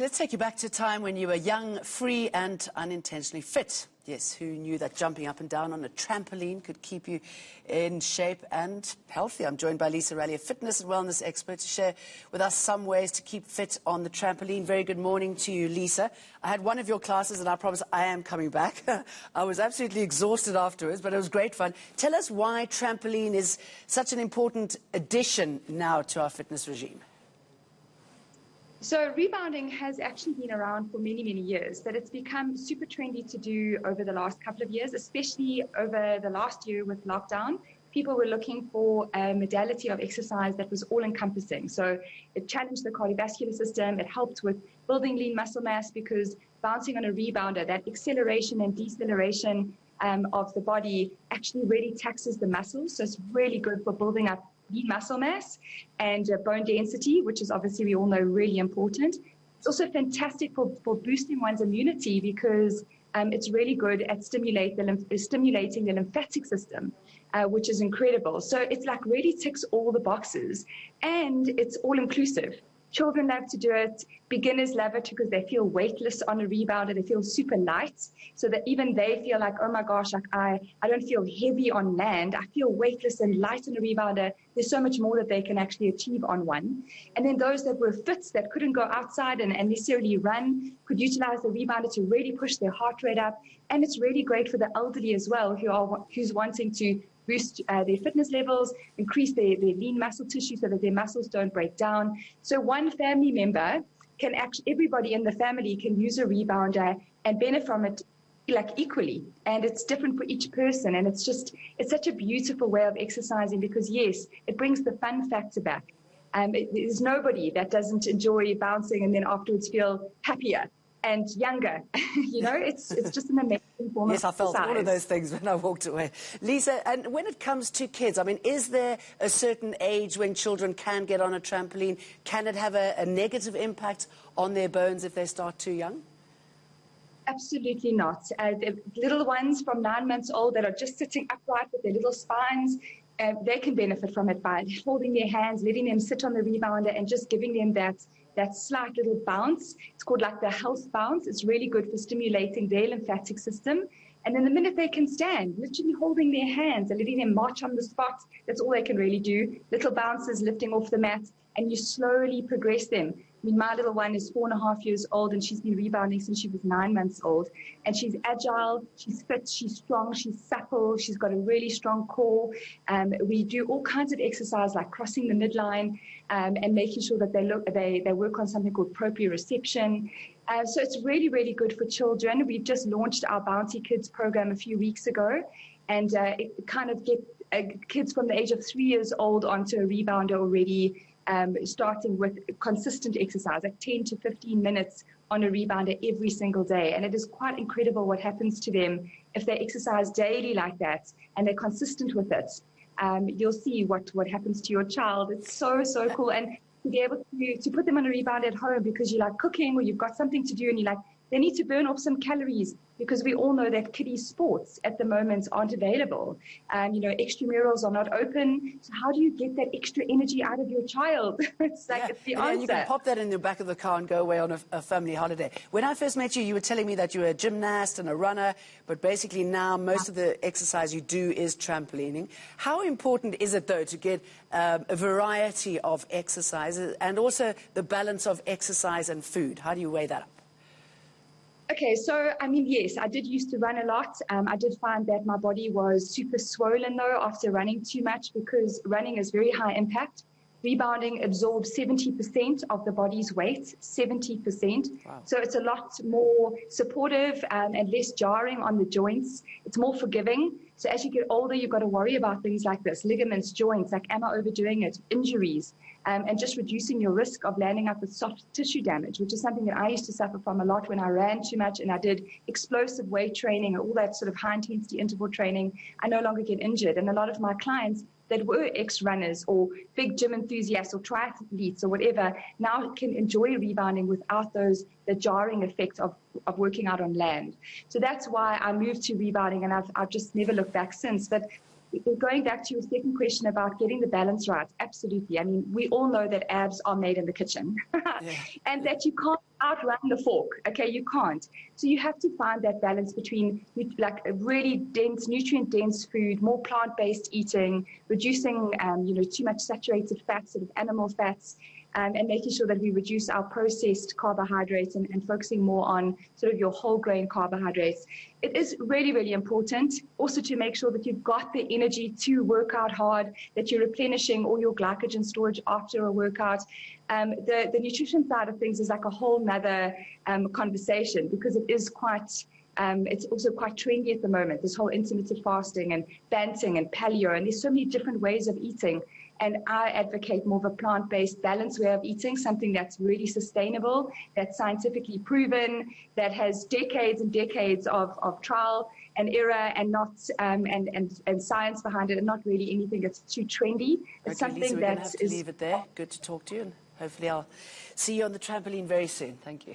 Let's take you back to a time when you were young, free and unintentionally fit. Yes, who knew that jumping up and down on a trampoline could keep you in shape and healthy? I'm joined by Lisa Raleigh, a fitness and wellness expert, to share with us some ways to keep fit on the trampoline. Very good morning to you, Lisa. I had one of your classes and I promise I am coming back. I was absolutely exhausted afterwards, but it was great fun. Tell us why trampoline is such an important addition now to our fitness regime. So rebounding has actually been around for many, many years, but it's become super trendy to do over the last couple of years, especially over the last year with lockdown. People were looking for a modality of exercise that was all-encompassing. So it challenged the cardiovascular system. It helped with building lean muscle mass because bouncing on a rebounder, that acceleration and deceleration of the body actually really taxes the muscles. So it's really good for building up lean muscle mass and bone density, which is obviously, we all know, really important. It's also fantastic for boosting one's immunity because it's really good at stimulating the lymphatic system, which is incredible. So it's like really ticks all the boxes and it's all inclusive. Children love to do it. Beginners love it because they feel weightless on a rebounder. They feel super light, so that even they feel like, oh my gosh, like I don't feel heavy on land. I feel weightless and light on a rebounder. There's so much more that they can actually achieve on one. And then those that were fit, that couldn't go outside and necessarily run, could utilize the rebounder to really push their heart rate up. And it's really great for the elderly as well, who's wanting to boost their fitness levels, increase their lean muscle tissue so that their muscles don't break down. So one family member can actually, everybody in the family can use a rebounder and benefit from it like equally. And it's different for each person. And it's such a beautiful way of exercising because yes, it brings the fun factor back. There's nobody that doesn't enjoy bouncing and then afterwards feel happier and younger. You know, it's just an amazing form of exercise. Yes, I felt all of those things when I walked away. Lisa, and when it comes to kids, I mean, is there a certain age when children can get on a trampoline? Can it have a negative impact on their bones if they start too young? Absolutely not. The little ones from 9 months old that are just sitting upright with their little spines, they can benefit from it by holding their hands, letting them sit on the rebounder and just giving them that slight little bounce. It's called like the health bounce. It's really good for stimulating their lymphatic system. And then the minute they can stand, literally holding their hands and letting them march on the spot, that's all they can really do. Little bounces, lifting off the mat, and you slowly progress them. I mean, my little one is 4.5 years old and she's been rebounding since she was 9 months old. And she's agile, she's fit, she's strong, she's supple, she's got a really strong core. We do all kinds of exercise like crossing the midline and making sure that they work on something called proprioception. So it's really, really good for children. We've just launched our Bounty Kids program a few weeks ago, and it kind of get kids from the age of 3 years old onto a rebounder already, starting with consistent exercise, like 10 to 15 minutes on a rebounder every single day. And it is quite incredible what happens to them if they exercise daily like that and they're consistent with it. You'll see what happens to your child. It's so, so cool. And to be able to put them on a rebounder at home because you like cooking or you've got something to do and you're like, they need to burn off some calories because we all know that kiddie sports at the moment aren't available. You know, extramurals are not open. So how do you get that extra energy out of your child? It's like, it's the answer. You can pop that in the back of the car and go away on a family holiday. When I first met you, you were telling me that you were a gymnast and a runner, but basically now most of the exercise you do is trampolining. How important is it, though, to get a variety of exercises and also the balance of exercise and food? How do you weigh that up? Okay, so, I mean, yes, I did used to run a lot. I did find that my body was super swollen, though, after running too much because running is very high impact. Rebounding absorbs 70% of the body's weight, 70%. Wow. So it's a lot more supportive and less jarring on the joints. It's more forgiving. So as you get older, you've got to worry about things like this, ligaments, joints, like am I overdoing it, injuries, and just reducing your risk of landing up with soft tissue damage, which is something that I used to suffer from a lot when I ran too much and I did explosive weight training, all that sort of high-intensity interval training. I no longer get injured. And a lot of my clients that were ex-runners or big gym enthusiasts or triathletes or whatever now can enjoy rebounding without the jarring effect of working out on land. So that's why I moved to rebounding, and I've just never looked back since. But going back to your second question about getting the balance right, absolutely. I mean, we all know that abs are made in the kitchen and that you can't outrun the fork. Okay, you can't. So you have to find that balance between like a really dense, nutrient-dense food, more plant-based eating, reducing, too much saturated fats, sort of animal fats, and making sure that we reduce our processed carbohydrates and focusing more on sort of your whole grain carbohydrates. It is really, really important also to make sure that you've got the energy to work out hard, that you're replenishing all your glycogen storage after a workout. The nutrition side of things is like a whole nother conversation, because it is quite it's also quite trendy at the moment, this whole intermittent fasting and banting and paleo, and there's so many different ways of eating. And I advocate more of a plant-based, balanced way of eating, something that's really sustainable, that's scientifically proven, that has decades and decades of trial and error and not and science behind it, and not really anything that's too trendy. It's something Lisa, we're that going to have to leave it there. Good to talk to you, and hopefully I'll see you on the trampoline very soon. Thank you.